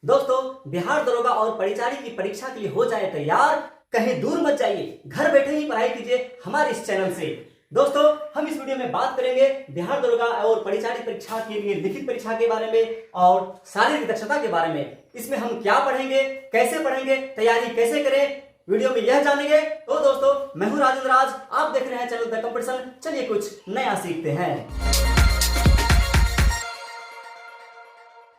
दोस्तों, बिहार दरोगा और परिचारी की परीक्षा के लिए हो जाए तैयार। कहीं दूर मत जाइए, घर बैठे ही पढ़ाई कीजिए हमारे इस चैनल से। दोस्तों, हम इस वीडियो में बात करेंगे बिहार दरोगा और परिचारी परीक्षा के लिए लिखित परीक्षा के बारे में और शारीरिक दक्षता के बारे में। इसमें हम क्या पढ़ेंगे, कैसे पढ़ेंगे, तैयारी कैसे करें, वीडियो में यह जानेंगे। तो दोस्तों, मैं हूं राजेंद्र राज, आप देख रहे हैं चैनल द कंपटीशन। चलिए कुछ नया सीखते हैं।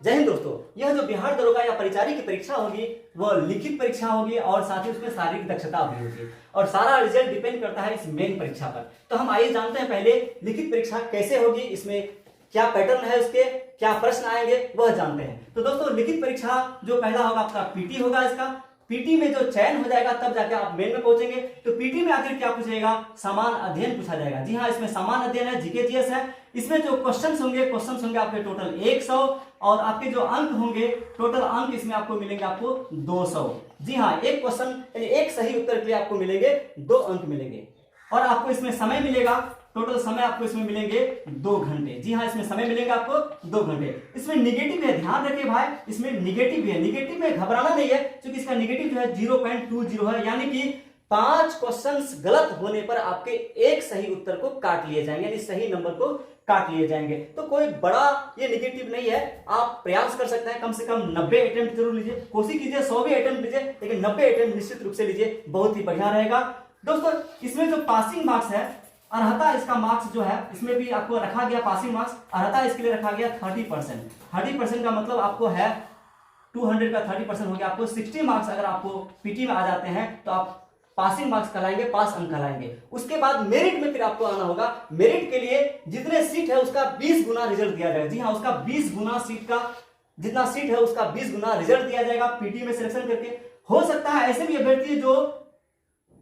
जय हिंद दोस्तों, यह जो बिहार दरोगा या परिचारी की परीक्षा होगी वह लिखित परीक्षा होगी और साथ ही उसमें शारीरिक दक्षता भी होगी और सारा रिजल्ट डिपेंड करता है इस मेन परीक्षा पर। तो हम आइए जानते हैं पहले लिखित परीक्षा कैसे होगी, इसमें क्या पैटर्न है, उसके क्या प्रश्न आएंगे वह जानते हैं। तो दोस्तों, लिखित परीक्षा जो पहला होगा आपका पीटी होगा। इसका पीटी में जो चयन हो जाएगा तब जाके आप मेन में पहुंचेंगे। तो पीटी में आखिर क्या पूछेगा, समान अध्ययन पूछा जाएगा। जी हाँ, इसमें समान अध्ययन है, जीके जीएस है। इसमें जो क्वेश्चंस होंगे आपके टोटल 100 और आपके जो अंक होंगे टोटल अंक इसमें आपको मिलेंगे आपको 200। जी हाँ, एक क्वेश्चन यानी एक सही उत्तर के लिए आपको मिलेंगे 2 अंक मिलेंगे और आपको इसमें समय मिलेगा। टोटल समय आपको इसमें मिलेंगे 2 घंटे। जी हाँ, इसमें समय मिलेंगे आपको 2 घंटे। इसमें निगेटिव है, ध्यान रखिए भाई, इसमें निगेटिव है। निगेटिव में घबराना नहीं है क्योंकि इसका निगेटिव जो है 0.20 है, यानी कि 5 क्वेश्चंस गलत होने पर आपके एक सही उत्तर को काट लिए जाएंगे, यानी सही नंबर को काट लिए जाएंगे। तो कोई बड़ा ये निगेटिव नहीं है, आप प्रयास कर सकते हैं। कम से कम 90 अटेम्प्ट जरूर लीजिए, कोशिश कीजिए 100 भी अटेम्प्ट लीजिए, लेकिन 90 अटेम्प्ट निश्चित रूप से लीजिए, बहुत ही बढ़िया रहेगा। दोस्तों, इसमें जो पासिंग मार्क्स है, अर्हता इसका मार्क्स जो है इसमें भी आपको रखा गया पासिंग मार्क्स। अर्हता इसके लिए रखा गया 30%। 30% का मतलब आपको है 200 का 30% हो गया आपको 60 मार्क्स। अगर आपको पीटी में आ जाते हैं तो आप पासिंग मार्क्स कहलाएंगे, पास अंक कहलाएंगे। उसके बाद मेरिट में फिर आपको आना होगा। मेरिट के लिए जितने सीट है उसका 20 गुना रिजल्ट दिया जाएगा। जी हाँ, उसका 20 गुना सीट का जितना सीट है उसका 20 गुना रिजल्ट दिया जाएगा पीटी में सिलेक्शन करके। हो सकता है ऐसे भी अभ्यर्थी जो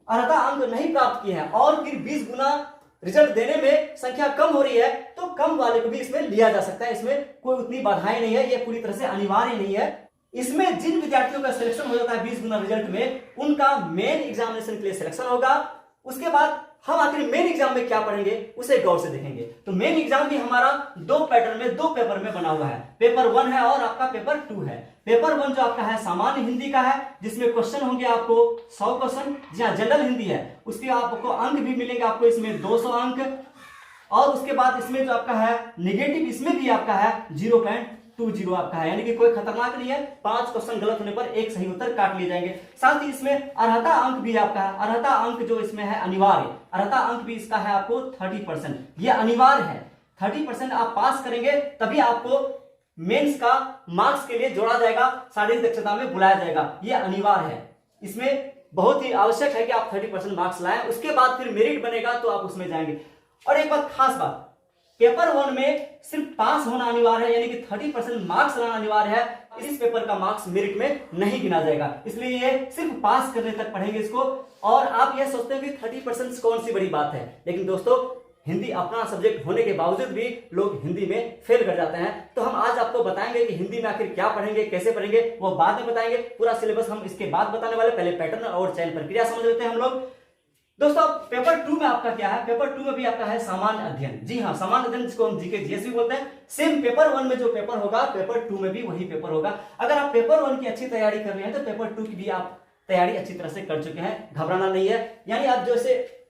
अर्हता अंक नहीं प्राप्त किए हैं और फिर 20 गुना रिजल्ट देने में संख्या कम हो रही है तो कम वाले को भी इसमें लिया जा सकता है। इसमें कोई उतनी बाधाएं नहीं है, ये पूरी तरह से अनिवार्य नहीं है। इसमें जिन विद्यार्थियों का सिलेक्शन हो जाता है 20 गुना रिजल्ट में, उनका मेन एग्जामिनेशन के लिए सिलेक्शन होगा। उसके बाद हम आखिर मेन एग्जाम में क्या पढ़ेंगे उसे गौर से देखेंगे। तो मेन एग्जाम भी हमारा 2 पैटर्न में 2 पेपर में बना हुआ है। पेपर 1 है और आपका पेपर 2 है। पेपर 1 जो आपका है सामान्य हिंदी का है, जिसमें क्वेश्चन होंगे आपको 100 क्वेश्चन। जी हाँ, जनरल हिंदी है, उसके आपको अंक भी मिलेंगे आपको इसमें 200 अंक। और उसके बाद इसमें जो आपका है निगेटिव, इसमें भी आपका है 0.20 आपका है, यानी कि कोई खतरनाक नहीं है। 5 क्वेश्चन गलत होने पर एक सही उत्तर काट लिए जाएंगे। साथ ही इसमें अर्हता अंक भी आपका है। अर्हता अंक जो इसमें है अनिवार्य, अर्हता अंक भी इसका है आपको 30%। यह अनिवार्य है, 30% आप पास करेंगे तभी आपको मेंस का मार्क्स के लिए जोड़ा जाएगा, शारीरिक दक्षता में बुलाया जाएगा। यह अनिवार्य है, इसमें बहुत ही आवश्यक है कि आप 30% मार्क्स लाएं। उसके बाद फिर मेरिट बनेगा तो आप उसमें जाएंगे। और एक बात खास बात, पेपर 1 में सिर्फ पास होना अनिवार्य है, यानी कि 30% मार्क्स लाना अनिवार्य है। इस पेपर का मार्क्स मेरिट में नहीं गिना जाएगा, इसलिए ये सिर्फ पास करने तक पढ़ेंगे इसको। और आप ये सोचते हैं कि 30% कौन सी बड़ी बात है, लेकिन दोस्तों हिंदी अपना सब्जेक्ट होने के बावजूद भी लोग हिंदी में फेल कर जाते हैं। तो हम आज आपको बताएंगे कि हिंदी में आखिर क्या पढ़ेंगे, कैसे पढ़ेंगे, वो बाद में बताएंगे। पूरा सिलेबस हम इसके बाद बताने वाले, पहले पैटर्न और चयन प्रक्रिया समझ लेते हैं हम लोग। दोस्तों, पेपर 2 में आपका क्या है, पेपर 2 में भी आपका है सामान्य अध्ययन। जी हाँ, सामान्य अध्ययन जिसको हम जीके जीएस भी बोलते हैं। सेम पेपर 1 में जो पेपर होगा पेपर 2 में भी वही पेपर होगा। अगर आप पेपर 1 की अच्छी तैयारी कर रहे हैं तो पेपर 2 की भी आप तैयारी अच्छी तरह से कर चुके हैं, घबराना नहीं है। यानी आप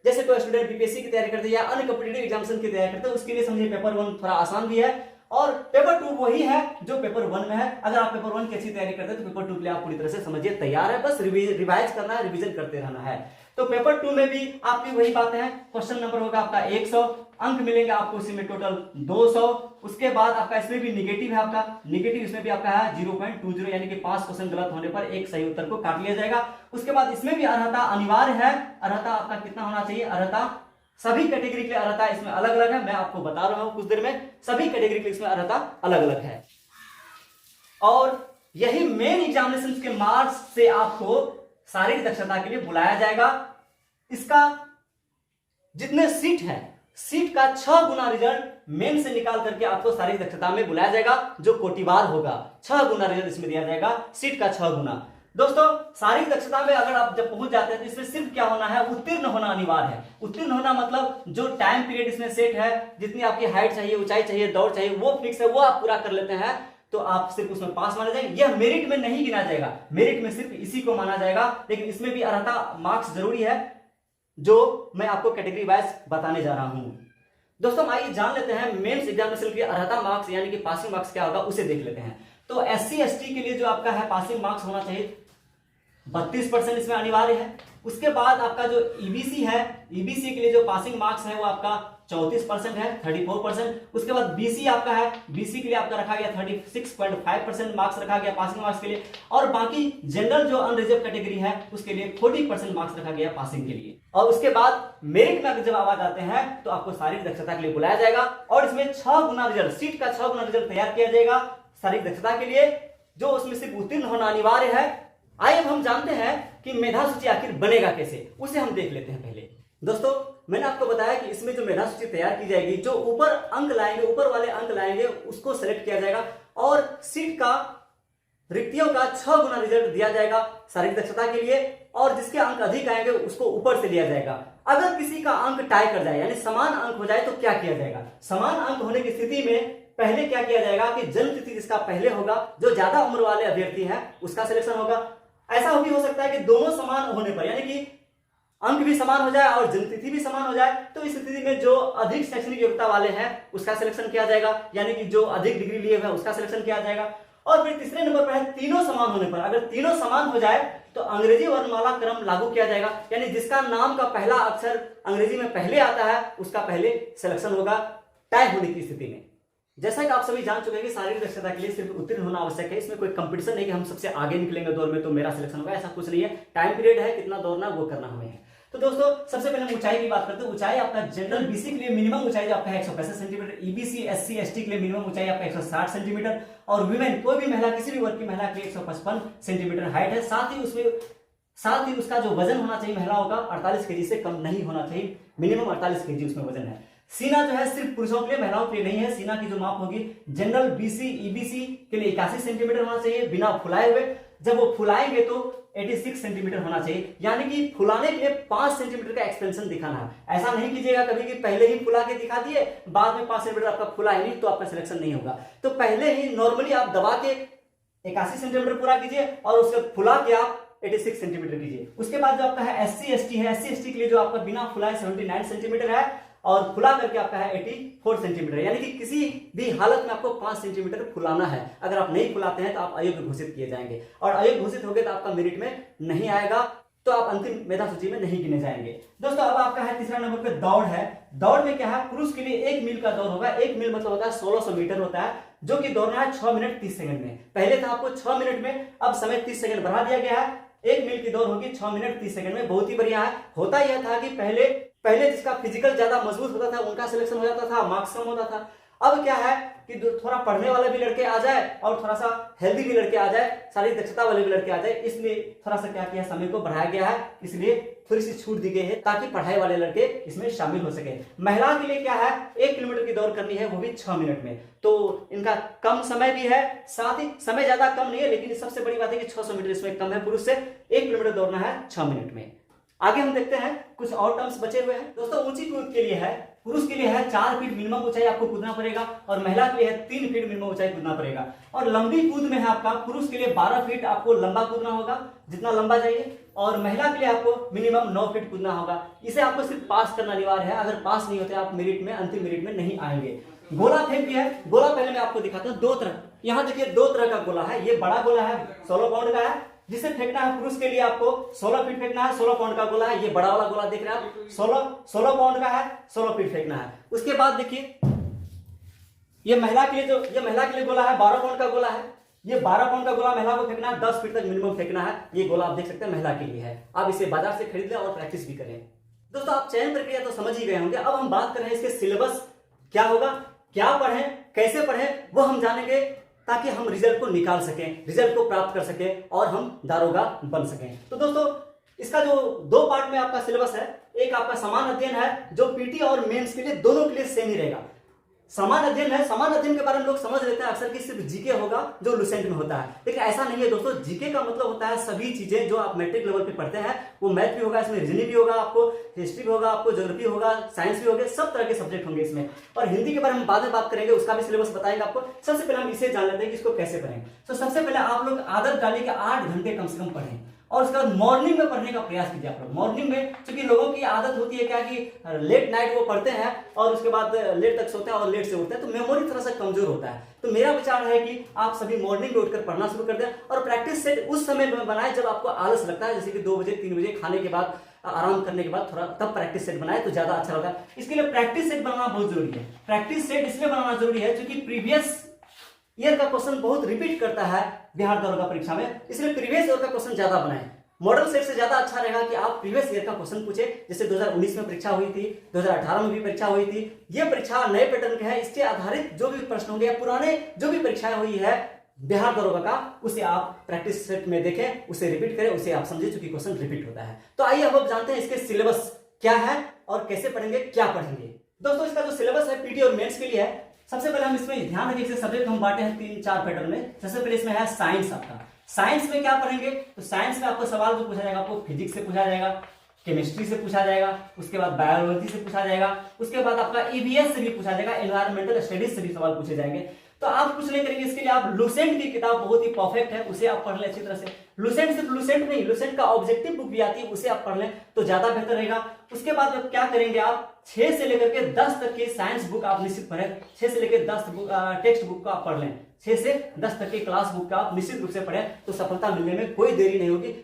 जैसे कोई स्टूडेंट बीपीएससी की तैयारी करते हैं या अन्य कॉम्पिटिटिव एग्जामिनेशन की तैयारी करते हैं, उसके लिए समझिए पेपर 1 थोड़ा आसान भी है और पेपर 2 वही है जो पेपर 1 में है। अगर आप पेपर 1 की अच्छी तैयारी करते हैं तो पेपर 2 के लिए आप पूरी तरह से समझिए तैयार है, बस रिवाइज करना है, रिवीजन करते रहना है। तो पेपर 2 में भी आपकी वही बातें हैं। क्वेश्चन नंबर होगा आपका 100, अंक मिलेंगे आपको इसी में टोटल 200। उसके बाद आपका इसमें भी निगेटिव है, आपका निगेटिव इसमें भी आपका है 0.20, यानी कि 5 क्वेश्चन गलत होने पर एक सही उत्तर को काट लिया जाएगा। उसके बाद इसमें भी अर्हता अनिवार्य है। अर्हता आपका कितना होना चाहिए, अर्हता सभी कैटेगरी के लिए अर्हता इसमें अलग अलग है। मैं आपको बता रहा हूं कुछ देर में, सभी कैटेगरी के लिए इसमें अर्हता अलग अलग है। और यही मेन एग्जामिनेशन के मार्क्स से आपको शारीरिक दक्षता के लिए बुलाया जाएगा। इसका जितने सीट है, सीट का 6 गुना रिजल्ट मेन से निकाल करके आपको शारीरिक दक्षता में बुलाया जाएगा, जो कोटिवार होगा। 6 गुना रिजल्ट इसमें दिया जाएगा, सीट का 6 गुना। दोस्तों, शारीरिक दक्षता में अगर आप जब पहुंच जाते हैं तो इसमें सिर्फ क्या होना है, उत्तीर्ण होना अनिवार्य है। उत्तीर्ण होना मतलब जो टाइम पीरियड इसमें सेट है, जितनी आपकी हाइट चाहिए, ऊंचाई चाहिए, दौड़ चाहिए, वो फिक्स है, वो आप पूरा कर लेते हैं तो आप सिर्फ उसमें पास माना जाएगा। यह मेरिट में नहीं गिना जाएगा, मेरिट में सिर्फ इसी को माना जाएगा, लेकिन इसमें भी अर्हता मार्क्स जरूरी है जो मैं आपको कैटेगरी वाइज बताने जा रहा हूं। दोस्तों आइए जान लेते हैं मेंस एग्जामिनेशन के अर्हता मार्क्स यानी कि पासिंग मार्क्स क्या होगा, उसे देख लेते हैं। तो SC ST के लिए जो आपका है पासिंग मार्क्स होना चाहिए 32% इसमें अनिवार्य है। उसके बाद आपका जो EBC है, EBC के लिए जो पासिंग मार्क्स है वो आपका 34% है, 34%। उसके बाद BC आपका है, BC के लिए आपका रखा गया 36.5% मार्क्स रखा गया पासिंग मार्क्स के लिए, और बाकी जनरल जो अनरिजर्व कैटेगरी है उसके लिए 40% मार्क्स रखा गया पासिंग के लिए। और उसके बाद मेरिट में जब आप आते हैं तो आपको शारीरिक दक्षता के लिए बुलाया जाएगा और इसमें 6 गुना रिजल्ट, सीट का 6 गुना रिजल्ट तैयार किया जाएगा शारीरिक दक्षता के लिए, जो उसमें सिर्फ उत्तीर्ण होना अनिवार्य है। आइए अब हम जानते हैं कि मेधा सूची आखिर बनेगा कैसे, उसे हम देख लेते हैं। पहले दोस्तों मैंने आपको बताया कि इसमें जो मेधा सूची तैयार की जाएगी, जो ऊपर अंक लाएंगे, ऊपर वाले अंक लाएंगे उसको सेलेक्ट किया जाएगा और सीट का रिक्तियों का 6 गुना रिजल्ट दिया जाएगा शारीरिक दक्षता के लिए, और जिसके अंक अधिक आएंगे उसको ऊपर से लिया जाएगा। अगर किसी का अंक टाई कर जाए यानी समान अंक हो जाए तो क्या किया जाएगा? समान अंक होने की स्थिति में पहले क्या किया जाएगा कि जन्म तिथि जिसका पहले होगा, जो ज्यादा उम्र वाले अभ्यर्थी हैं उसका सिलेक्शन होगा। ऐसा भी हो सकता है कि दोनों समान होने पर यानी कि अंक भी समान हो जाए और जन्म तिथि भी समान हो जाए, तो इस स्थिति में जो अधिक शैक्षणिक योग्यता वाले हैं उसका सिलेक्शन किया जाएगा, यानी कि जो अधिक डिग्री लिए हुए उसका सिलेक्शन किया जाएगा। और फिर तीसरे नंबर पर है तीनों समान होने पर, अगर तीनों समान हो जाए तो अंग्रेजी वर्णमाला क्रम लागू किया जाएगा, यानी जिसका नाम का पहला अक्षर अंग्रेजी में पहले आता है उसका पहले सिलेक्शन होगा टाई होने की स्थिति में। जैसा कि आप सभी जान चुके हैं कि शारीरिक दक्षता के लिए सिर्फ उत्तीर्ण होना आवश्यक है, इसमें कोई कंपटीशन नहीं कि हम सबसे आगे निकलेंगे दौड़ में तो मेरा सिलेक्शन होगा, ऐसा कुछ नहीं है। टाइम पीरियड है, कितना दौड़ना वो करना हमें है। तो दोस्तों सबसे पहले हम ऊंचाई की बात करते हैं। ऊंचाई आपका जनरल BC के लिए मिनिमम ऊंचाई जो आपका है 165 सेंटीमीटर, EBC SC ST के लिए मिनिमम ऊंचाई आपका 160 सेंटीमीटर, और विमेन कोई भी महिला किसी भी वर्ग की महिला के लिए 155 सेंटीमीटर हाइट है। साथ ही उसका जो वजन होना चाहिए महिलाओं का 48 kg से कम नहीं होना चाहिए, मिनिमम 48 kg उसमें वजन है। सीना जो है सिर्फ पुरुषों के लिए, महिलाओं के लिए नहीं है। सीना की जो माप होगी जनरल BC EBC के लिए 81 सेंटीमीटर होना चाहिए बिना फुलाए हुए, जब वो फुलाएंगे तो 86 सेंटीमीटर होना चाहिए, यानी कि फुलाने के लिए 5 सेंटीमीटर का एक्सपेंशन दिखाना है। ऐसा नहीं कीजिएगा कभी कि पहले ही फुला के दिखा दिए बाद में 5 सेंटीमीटर आपका फुला ही नहीं तो आपका सिलेक्शन नहीं होगा। तो पहले ही नॉर्मली आप दबा के 81 सेंटीमीटर पूरा कीजिए और उसके फुला के आप 86 सेंटीमीटर कीजिए। उसके बाद जो आपका है SC ST है, SC ST के लिए जो आपका बिना फुलाए 79 सेंटीमीटर है और फुला करके आपका है 84 सेंटीमीटर, यानी कि किसी भी हालत में आपको 5 सेंटीमीटर फुलाना है। अगर आप नहीं फुलाते हैं तो आप अयोग्य घोषित किए जाएंगे, और अयोग्य घोषित हो गए तो आपका मेरिट में नहीं आएगा, तो आप अंतिम मेधा सूची में नहीं गिने जाएंगे। दोस्तों अब आपका है तीसरा नंबर पे दौड़ है। दौड़ में क्या है, पुरुष के लिए 1 मील का दौड़ होगा। 1 मील मतलब होता है 1600 मीटर होता है, जो कि दौड़ना है 6 मिनट 30 सेकंड में। पहले था आपको 6 मिनट में, अब समय 30 सेकंड बढ़ा दिया गया है। 1 मील की दौड़ होगी 6 मिनट 30 सेकंड में, बहुत ही बढ़िया है। होता यह था कि पहले जिसका फिजिकल ज्यादा मजबूत होता था उनका सिलेक्शन हो जाता था, मार्क्स कम होता था। अब क्या है कि थोड़ा पढ़ने वाले भी लड़के आ जाए और थोड़ा सा हेल्दी भी लड़के आ जाए, शारीरिक दक्षता वाले भी लड़के आ जाए, इसलिए थोड़ा सा क्या किया, समय को बढ़ाया गया है, इसलिए थोड़ी सी छूट दी गई है ताकि पढ़ाई वाले लड़के इसमें शामिल हो सके। महिला के लिए क्या है, 1 किलोमीटर की दौड़ करनी है, वो भी 6 मिनट में, तो इनका कम समय भी है, साथ ही समय ज्यादा कम नहीं है, लेकिन सबसे बड़ी बात है कि 600 मीटर इसमें कम है, पुरुष से 1 किलोमीटर दौड़ना है 6 मिनट में। आगे हम देखते हैं कुछ और टर्म्स बचे हुए हैं। दोस्तों ऊंची कूद के लिए है, पुरुष के लिए है 4 फीट मिनिमम ऊंचाई आपको कूदना पड़ेगा, और महिला के लिए है 3 फीट मिनिमम ऊंचाई कूदना पड़ेगा। और लंबी कूद में है आपका पुरुष के लिए 12 फीट आपको लंबा कूदना होगा, जितना लंबा चाहिए, और महिला के लिए आपको मिनिमम 9 फीट कूदना होगा। इसे आपको सिर्फ पास करना अनिवार्य है, अगर पास नहीं होते आप मेरिट में, अंतिम मेरिट में नहीं आएंगे। गोला फेंक भी है। गोला पहले मैं आपको दिखाता हूँ, 2 तरह, यहाँ देखिए 2 तरह का गोला है। ये बड़ा गोला है 16 पाउंड का है, जिसे फेंकना है पुरुष के लिए आपको 16 फीट फेंकना है, 16 पाउंड का गोला है। ये बड़ा वाला गोला देख रहे हैं आप, 16 पाउंड का है, 16 फीट फेंकना है। उसके बाद देखिए ये महिला के लिए गोला है, 12 पाउंड का गोला है। ये 12 पाउंड का गोला महिला को फेंकना है, 10 फीट तक मिनिमम फेंकना है। ये गोला आप देख सकते हैं महिला के लिए है, आप इसे बाजार से खरीद लें और प्रैक्टिस भी करें। दोस्तों आप चयन प्रक्रिया तो समझ ही गए होंगे। अब हम बात कर रहे हैं इसके सिलेबस क्या होगा, क्या पढ़ें, कैसे पढ़ें, वो हम जानेंगे ताकि हम रिजल्ट को निकाल सकें, रिजल्ट को प्राप्त कर सकें और हम दारोगा बन सकें। तो दोस्तों इसका जो 2 पार्ट में आपका सिलेबस है, एक आपका समान अध्ययन है जो पीटी और मेंस के लिए दोनों के लिए सेम ही रहेगा। सामान्य अध्ययन है। सामान्य अध्ययन के बारे में लोग समझ लेते हैं अक्सर कि सिर्फ जीके होगा जो लुसेंट में होता है, लेकिन ऐसा नहीं है दोस्तों। जीके का मतलब होता है सभी चीजें जो आप मैट्रिक लेवल पे पढ़ते हैं, वो मैथ भी होगा, इसमें रीजनिंग भी होगा, आपको हिस्ट्री भी होगा, आपको ज्योग्राफी होगा, साइंस भी होगा, सब तरह के सब्जेक्ट होंगे इसमें। और हिंदी के बारे में बाद में बात करेंगे, उसका भी सिलेबस बताएंगे आपको। सबसे पहले हम इसे जान लेते हैं कि इसको कैसे पढ़ें। तो सबसे पहले आप लोग आदत डालिए कि 8 घंटे कम से कम पढ़ें, और उसके बाद मॉर्निंग में पढ़ने का प्रयास कीजिए आप लोग। मॉर्निंग में, क्योंकि लोगों की आदत होती है क्या कि लेट नाइट वो पढ़ते हैं और उसके बाद लेट तक सोते हैं और लेट से उठते हैं, तो मेमोरी थोड़ा सा कमजोर होता है। तो मेरा विचार है कि आप सभी मॉर्निंग में उठकर पढ़ना शुरू कर दें, और प्रैक्टिस सेट उस समय में बनाए जब आपको आलस लगता है, जैसे कि 2 बजे 3 बजे खाने के बाद, आराम करने के बाद थोड़ा, तब प्रैक्टिस सेट बनाए तो ज्यादा अच्छा होगा। इसके लिए प्रैक्टिस सेट बनाना बहुत जरूरी है। प्रैक्टिस सेट इसलिए बनाना जरूरी है क्योंकि प्रीवियस ईयर का क्वेश्चन बहुत रिपीट करता है बिहार दरोगा परीक्षा में, इसलिए प्रीवियस ईयर का क्वेश्चन ज्यादा बनाएं। मॉडल सेट से ज्यादा अच्छा रहेगा कि आप प्रीवियस ईयर का क्वेश्चन पूछे। जैसे 2019 में परीक्षा हुई थी, 2018 में भी परीक्षा हुई थी, ये परीक्षा नए पैटर्न के है, इसके आधारित जो भी प्रश्न होंगे या पुराने जो भी परीक्षाएं हुई है बिहार दरोगा का, उसे आप प्रैक्टिस सेट में देखें, उसे रिपीट करें, उसे आप समझे, चूंकि क्वेश्चन रिपीट होता है। तो आइए अब आप जानते हैं इसके सिलेबस क्या है और कैसे पढ़ेंगे, क्या पढ़ेंगे। दोस्तों इसका जो सिलेबस है पीटी और मेंस के लिए है। सबसे पहले हम इसमें ध्यान रखें, सब्जेक्ट हम बांटे हैं 3-4 पैटर्न में। सबसे पहले इसमें है साइंस। आपका साइंस में क्या पढ़ेंगे, तो साइंस में आपको सवाल जो पूछा जाएगा, आपको फिजिक्स से पूछा जाएगा, केमिस्ट्री से पूछा जाएगा, उसके बाद बायोलॉजी से पूछा जाएगा, उसके बाद आपका ईवीएस से भी पूछा जाएगा, एनवायरमेंटल स्टडीज से भी सवाल पूछे जाएंगे। तो आप कुछ नहीं करेंगे, इसके लिए आप लुसेंट की किताब बहुत ही परफेक्ट है, उसे आप पढ़ लें अच्छी तरह से। लुसेंट सिर्फ लुसेंट नहीं, लुसेंट का ऑब्जेक्टिव बुक भी आती है, उसे आप पढ़ लें तो ज्यादा बेहतर रहेगा। उसके बाद आप क्या करेंगे, आप 6 से लेकर के 10 तक की साइंस बुक आप निश्चित पढ़ें। 6 से लेकर 10 टेक्स्ट बुक को आप पढ़ लें। 6 से 10 तक की क्लास बुक का आप निश्चित रूप से पढ़ें, तो सफलता मिलने में कोई देरी नहीं होगी।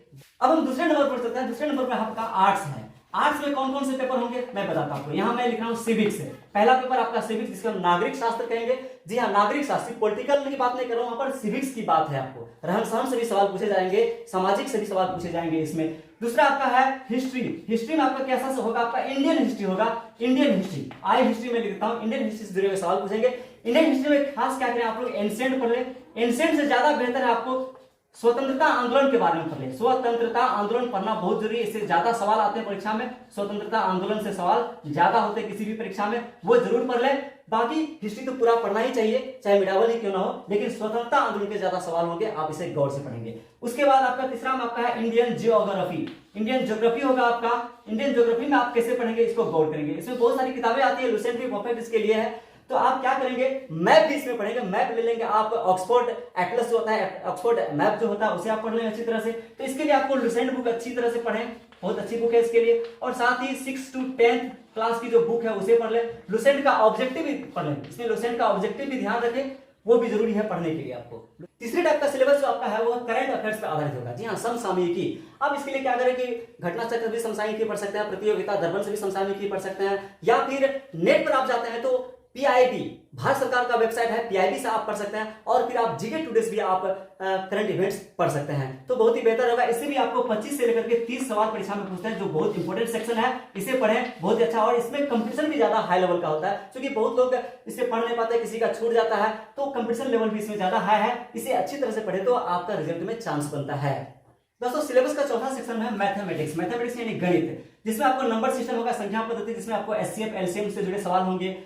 अब हम दूसरे नंबर पर चलते हैं। दूसरे नंबर पर आपका आर्ट्स है। आर्ट्स में कौन कौन से पेपर होंगे मैं बताता हूं आपको। यहां मैं लिख रहा हूं सिविक्स है। पहला पेपर आपका सिविक्स, जिसको हम नागरिक शास्त्र कहेंगे। जी हाँ, नागरिक शास्त्र, पॉलिटिकल की बात नहीं कर रहा हूं, वहां पर सिविक्स की बात है। आपको रहन सहन से भी सवाल पूछे जाएंगे, सामाजिक से भी सवाल पूछे जाएंगे इसमें। दूसरा आपका है हिस्ट्री। हिस्ट्री में आपका कैसा होगा, आपका इंडियन हिस्ट्री होगा। इंडियन हिस्ट्री, आई हिस्ट्री में लिखता हूं, इंडियन हिस्ट्री से जुड़े हुए सवाल पूछेंगे। इंडियन हिस्ट्री में खास क्या करें आप लोग, एंशिएंट पढ़ लें। एंशिएंट से ज्यादा बेहतर है आपको स्वतंत्रता आंदोलन के बारे में पढ़ लें। स्वतंत्रता आंदोलन पढ़ना बहुत जरूरी है, इससे ज्यादा सवाल आते हैं परीक्षा में। स्वतंत्रता आंदोलन से सवाल ज्यादा होते हैं किसी भी परीक्षा में, वो जरूर पढ़ लें। बाकी हिस्ट्री तो पूरा पढ़ना ही चाहिए, चाहे मिडावल ही क्यों ना हो, लेकिन स्वतंत्रता आंदोलन के ज्यादा सवाल होंगे, आप इसे गौर से पढ़ेंगे। उसके बाद आपका तीसरा में आपका है इंडियन जियोग्राफी। इंडियन ज्योग्राफी होगा आपका। इंडियन ज्योग्राफी में आप कैसे पढ़ेंगे, इसको गौर करेंगे। इसमें बहुत सारी किताबें आती है, लुसेंट भी परफेक्ट इसके लिए है। तो आप क्या करेंगे, मैप भी इसमें पढ़ेंगे। मैप ले लेंगे आप, ऑक्सफोर्ड एटलस जो होता है, ऑक्सफोर्ड मैप जो होता है, उसे आप पढ़ लेंगे अच्छी तरह से। तो इसके लिए आपको लुसेंट बुक अच्छी तरह से पढ़ें, बहुत अच्छी बुक है इसके लिए। और साथ ही 6 to 10 क्लास की जो बुक है उसे पढ़ लें। लुसेंट का ऑब्जेक्टिव भी पढ़ लें, इसमें लुसेंट का ऑब्जेक्टिव भी ध्यान रखें, वो भी जरूरी है पढ़ने के लिए आपको। तीसरे टाइप का सिलेबस जो आपका है वो करंट अफेयर्स पर आधारित होगा। जी हाँ, समसामयिकी। अब इसके लिए क्या करें कि घटना चक्र भी समसामयिकी पढ़ सकते हैं, प्रतियोगिता दर्पण से भी समसामयिकी पढ़ सकते हैं, या फिर नेट पर आप जाते हैं तो पीआईबी, भारत सरकार का वेबसाइट है, पीआईबी से आप पढ़ सकते हैं। और फिर आप जीके टुडेस भी आप करंट इवेंट्स पढ़ सकते हैं, तो बहुत ही बेहतर होगा। इससे भी आपको 25 से लेकर के 30 सवाल परीक्षा में पूछते हैं, जो बहुत इंपॉर्टेंट सेक्शन है, इसे पढ़ें, बहुत ही अच्छा। और इसमें कंपटीशन भी ज्यादा हाई लेवल का होता है, क्योंकि बहुत लोग इसे पढ़ नहीं पाते, किसी का छूट जाता है, तो कंपटीशन लेवल भी इसमें ज्यादा हाई है। इसे अच्छी तरह से पढ़े तो आपका रिजल्ट में चांस बनता है। दोस्तों सिलेबस का चौथा सेक्शन है मैथमेटिक्स। मैथमेटिक्स यानी गणित, जिसमें आपको नंबर सिस्टम होगा, संख्या पद्धति, जिसमें आपको एचसीएफ एलसीएम से जुड़े सवाल होंगे,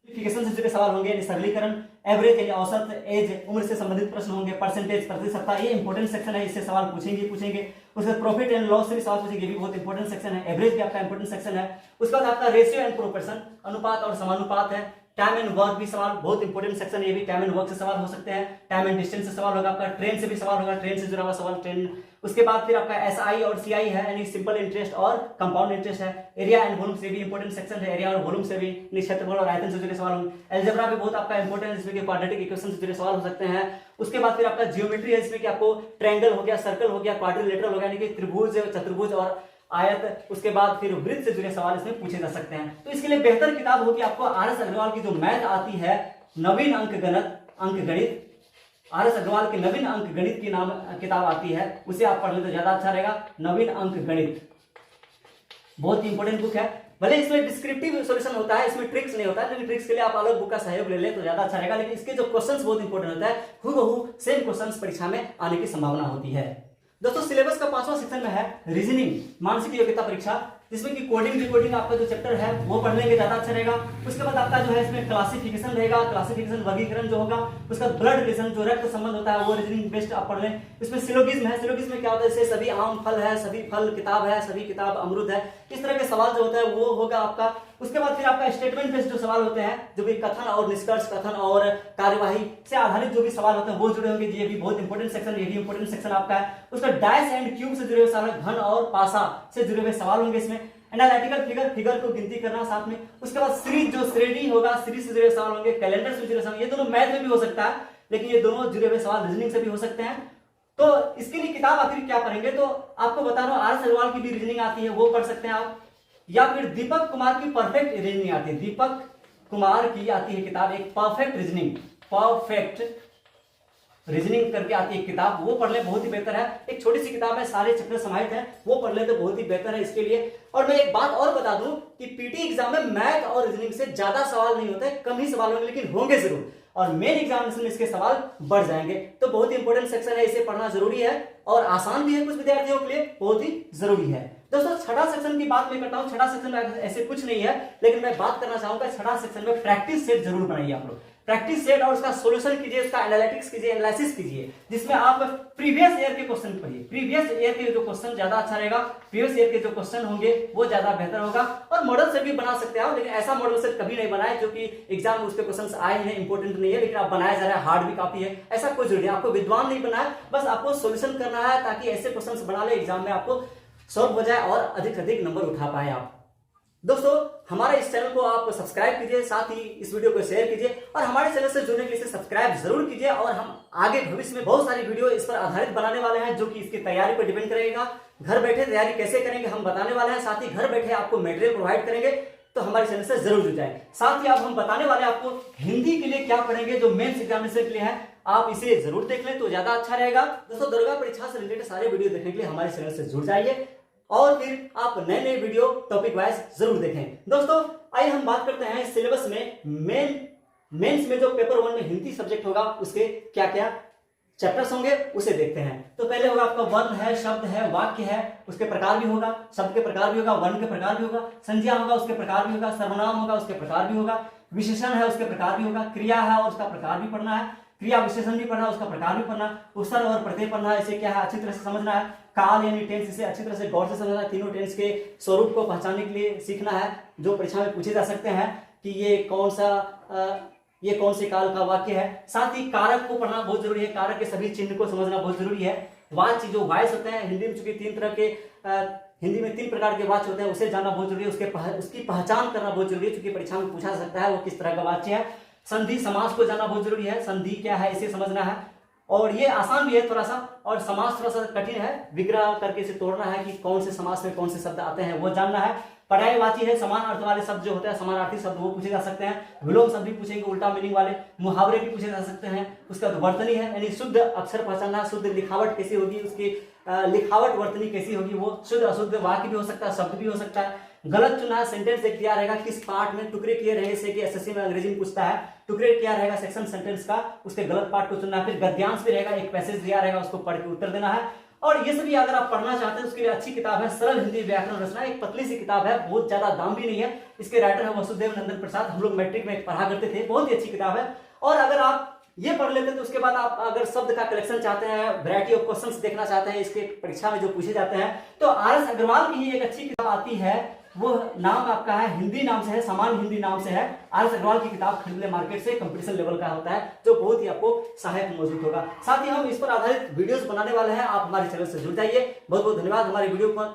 से जुड़े सवाल होंगे, यानी सरलीकरण, एवरेज यानी औसत, एज उम्र से संबंधित प्रश्न होंगे, परसेंटेज प्रतिशतता, ये इंपॉर्टेंट सेक्शन है, इससे सवाल पूछेंगे। उसके प्रॉफिट एंड लॉस से भी सवाल पूछेंगे, ये भी बहुत इंपॉर्टेंट सेक्शन है। एवरेज भी आपका इंपॉर्टेंट सेक्शन है। उसके बाद आपका रेशियो एंड प्रोपोर्शन, अनुपात और समानुपात है। टाइम एंड वर्क भी सवाल बहुत इंपॉर्टेंट सेक्शन है, ये भी टाइम एंड वर्क से सवाल हो सकते हैं। टाइम एंड डिस्टेंस से सवाल होगा आपका, ट्रेन से भी सवाल होगा, ट्रेन से जुड़ा हुआ सवाल, ट्रेन। उसके बाद फिर आपका एसआई और सीआई है, यानी सिंपल इंटरेस्ट और कंपाउंड इंटरेस्ट है। एरिया एंड वॉल्यूम से भी इंपॉर्टेंट सेक्शन है, एरिया और वॉल्यूम से भी, क्षेत्रफल और आयतन से जुड़े सवाल होंगे। अलजेब्रा भी बहुत आपका इंपॉर्टेंट है, जिसमें क्वाड्रेटिक इक्वेशन से जुड़े सवाल हो सकते हैं। उसके बाद फिर आपका जियोमेट्री है, जिसमें कि आपको ट्रायंगल हो गया, सर्कल हो गया, क्वाड्रिलेटरल हो गया, यानी कि त्रिभुज, चतुर्भुज और आयत। उसके बाद फिर वृत्त से जुड़े सवाल इसमें पूछे जा सकते हैं। तो इसके लिए बेहतर किताब होगी आपको आर.एस. अग्रवाल की जो मैथ आती है, नवीन अंकगणित, आर.एस. अग्रवाल की नवीन अंकगणित की नाम किताब आती है, उसे आप पढ़ ले तो ज्यादा अच्छा रहेगा। नवीन अंकगणित बहुत ही इंपॉर्टेंट बुक है। भले इसमें डिस्क्रिप्टिव सॉल्यूशन होता है, इसमें ट्रिक्स नहीं होता है, लेकिन ट्रिक्स के लिए आप अलग बुक का सहयोग ले लें तो ज्यादा अच्छा रहेगा। लेकिन इसके जो क्वेश्चंस बहुत इंपॉर्टेंट होता है, हूबहू सेम क्वेश्चंस परीक्षा में आने की संभावना होती है। दोस्तों सिलेबस का 5वां सेक्शन में है रीजनिंग, मानसिक योग्यता परीक्षा। जिसमें कि कोडिंग डिकोडिंग आपका जो चैप्टर है वो पढ़ लेंगे, ज्यादा अच्छा रहेगा। उसके बाद आपका जो है इसमें क्लासिफिकेशन रहेगा, क्लासिफिकेशन वर्गीकरण जो होगा। उसका ब्लड रिलेशन जो रक्त संबंध होता है वो रीजनिंग बेस्ड आप पढ़ लें। इसमें सिलोगिज्म है, सिलोगिज्म में क्या होता है, जैसे सभी आम फल है, सभी फल किताब है, सभी किताब अमरूद है, इस तरह के सवाल जो होता है वो होगा आपका। उसके बाद फिर आपका स्टेटमेंट बेस्ड जो सवाल होते हैं, जो भी कथन और निष्कर्ष, कथन और कार्यवाही से आधारित जो भी सवाल होते हैं वो जुड़े होंगे। ये भी बहुत इंपॉर्टेंट सेक्शन, ये भी इंपॉर्टेंट सेक्शन आपका है। उसका डैश एंड क्यूब से जुड़े हुए सवाल, घन और पासा से जुड़े हुए सवाल होंगे इसमें। एनालिटिकल फिगर, फिगर को गिनती करना साथ में। उसके बाद सीरीज, जो श्रेणी होगा, सीरीज से जुड़े सवाल होंगे। कैलेंडर से जुड़े सवाल, ये दोनों मैथ में भी हो सकता है, लेकिन ये दोनों जुड़े हुए सवाल रीजनिंग से भी हो सकते हैं। तो इसके लिए किताब आखिर क्या पढ़ेंगे, तो आपको बता रहा हूं, आर एस अग्रवाल की भी रीजनिंग आती है, वो पढ़ सकते हैं आप, या फिर दीपक कुमार की परफेक्ट रीजनिंग आती है। दीपक कुमार की आती है किताब एक परफेक्ट रीजनिंग, परफेक्ट रीजनिंग करके आती है किताब, वो पढ़ ले, बहुत ही बेहतर है। एक छोटी सी किताब है, सारे चैप्टर समाहित हैं, वो पढ़ ले तो बहुत ही बेहतर है इसके लिए। और मैं एक बात और बता दूं कि पीटी एग्जाम में मैथ और रीजनिंग से ज्यादा सवाल नहीं होते, कम ही सवाल होंगे, लेकिन होंगे जरूर, और मेन एग्जामिनेशन में इसके सवाल बढ़ जाएंगे। तो बहुत ही इंपॉर्टेंट सेक्शन है, इसे पढ़ना जरूरी है और आसान भी है कुछ विद्यार्थियों के लिए, बहुत ही जरूरी है। दोस्तों छठा सेक्शन की बात मैं करता हूं। छठा सेक्शन में ऐसे कुछ नहीं है, लेकिन मैं बात करना चाहूंगा छठा सेक्शन में प्रैक्टिस सेट जरूर बनाइए आप लोग। प्रैक्टिस सेट और उसका सॉल्यूशन कीजिए, उसका एनालिटिक्स कीजिए, एनालिसिस कीजिए, जिसमें आप प्रीवियस ईयर के क्वेश्चन पढ़िए। प्रीवियस ईयर के जो क्वेश्चन ज्यादा अच्छा रहेगा, प्रीवियस ईयर के जो क्वेश्चन होंगे वो ज्यादा बेहतर होगा। और मॉडल सेट भी बना सकते हैं, लेकिन ऐसा मॉडल सेट कभी नहीं बनाए जो कि एग्जाम में उसके क्वेश्चन आए हैं, इंपॉर्टेंट नहीं है, लेकिन आप बनाया जा रहा है, हार्ड भी काफी है, ऐसा कोई जरूरी है। आपको विद्वान नहीं बनाया, बस आपको सोल्यूशन करना है, ताकि ऐसे क्वेश्चन बना ले एग्जाम में आपको सॉल्व हो जाए और अधिक से अधिक नंबर उठा पाए आप। दोस्तों हमारे इस चैनल को आप सब्सक्राइब कीजिए, साथ ही इस वीडियो को शेयर कीजिए, और हमारे चैनल से जुड़ने के लिए सब्सक्राइब जरूर कीजिए। और हम आगे भविष्य में बहुत सारी वीडियो इस पर आधारित बनाने वाले हैं, जो कि इसकी तैयारी पर डिपेंड करेगा। घर बैठे तैयारी कैसे करेंगे हम बताने वाले हैं, साथ ही घर बैठे आपको मटेरियल प्रोवाइड करेंगे, तो हमारे चैनल से जरूर जुड़ जाए। साथ ही अब हम बताने वाले हैं आपको हिंदी के लिए क्या पढ़ेंगे, जो मेंस एग्जामिनेशन के लिए है, आप इसे जरूर देख लें तो ज्यादा अच्छा रहेगा। दोस्तों दरोगा परीक्षा से रिलेटेड सारे वीडियो देखने के लिए हमारे चैनल से जुड़ जाइए, और फिर आप नए नए वीडियो टॉपिक वाइज जरूर देखें। दोस्तों आइए हम बात करते हैं सिलेबस में मेंस में जो पेपर 1 में हिंदी सब्जेक्ट होगा, उसके क्या क्या चैप्टर्स होंगे उसे देखते हैं। तो पहले होगा आपका वर्ण है, शब्द है, वाक्य है, उसके प्रकार भी होगा, शब्द के प्रकार भी होगा, वर्ण के प्रकार भी होगा, संज्ञा होगा उसके प्रकार भी होगा, सर्वनाम होगा उसके प्रकार भी होगा, विशेषण है उसके प्रकार भी होगा, क्रिया है और उसका प्रकार भी पढ़ना है, क्रिया विशेषण भी पढ़ना, उसका प्रकार भी पढ़ना, उपसर्ग और प्रत्यय पढ़ना है। इसे क्या है अच्छी तरह से समझना है। काल यानी टेंस, इसे अच्छी तरह से गौर से समझना है। तीनों टेंस के स्वरूप को पहचानने के लिए सीखना है, जो परीक्षा में पूछे जा सकते हैं कि ये कौन से काल का वाक्य है। साथ ही कारक को पढ़ना बहुत जरूरी है, कारक के सभी चिन्ह को समझना बहुत जरूरी है। वाच्य जो वॉइस होते हैं हिंदी में, चूंकि हिंदी में 3 प्रकार के वाच्य होते हैं, उसे जानना बहुत जरूरी है, उसकी पहचान करना बहुत जरूरी है, क्योंकि परीक्षा में पूछा जा सकता है वो किस तरह का वाच्य है। संधि समास को जानना बहुत जरूरी है, संधि क्या है इसे समझना है, और ये आसान भी है थोड़ा सा, और समास थोड़ा सा कठिन है, विग्रह करके इसे तोड़ना है कि कौन से समास में कौन से शब्द आते हैं वो जानना है। पर्यायवाची है, समान अर्थ वाले शब्द जो होते हैं, समानार्थी शब्द वो पूछे जा सकते हैं। विलोम शब्द भी पूछेंगे, उल्टा मीनिंग वाले मुहावरे भी पूछे जा सकते हैं। उसका वर्तनी है, यानी शुद्ध अक्षर पहचानना, शुद्ध लिखावट कैसी होगी, उसकी लिखावट वर्तनी कैसी होगी, वो शुद्ध अशुद्ध वाक्य भी हो सकता है, शब्द भी हो सकता है। गलत चुना है, सेंटेंस एक दिया रहेगा, किस पार्ट में टुकड़े किए रहे, जैसे कि एसएससी में अंग्रेजी में पूछता है, टुकड़े किया रहेगा सेक्शन सेंटेंस का, उसके गलत पार्ट को चुनना है। फिर गद्यांश भी रहेगा, एक पैसेज दिया रहेगा, उसको पढ़ के उत्तर देना है। और ये सभी अगर आप पढ़ना चाहते हैं उसके लिए अच्छी किताब है सरल हिंदी व्याकरण रचना, एक पतली सी किताब है, बहुत ज्यादा दाम भी नहीं है। इसके राइटर है वसुदेव नंदन प्रसाद, हम लोग मैट्रिक में पढ़ा करते थे, बहुत ही अच्छी किताब है। और अगर आप ये पढ़ लेते हैं तो उसके बाद आप अगर शब्द का कलेक्शन चाहते हैं, वैरायटी ऑफ क्वेश्चंस देखना चाहते हैं इसके परीक्षा में जो पूछे जाते हैं, तो आर एस अग्रवाल की ही एक अच्छी किताब आती है, वो नाम आपका है, हिंदी नाम से है, समान हिंदी नाम से है। आर एस अग्रवाल की किताब खरीद ले मार्केट से, कंपटीशन लेवल का होता है, जो बहुत ही आपको सहायक मौजूद होगा। साथ ही हम इस पर आधारित वीडियोस बनाने वाले हैं, आप हमारे चैनल से जुड़ जाइए। बहुत बहुत धन्यवाद हमारे वीडियो पर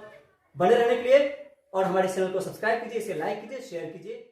बने रहने के लिए, और हमारे चैनल को सब्सक्राइब कीजिए, इसे लाइक कीजिए, शेयर कीजिए।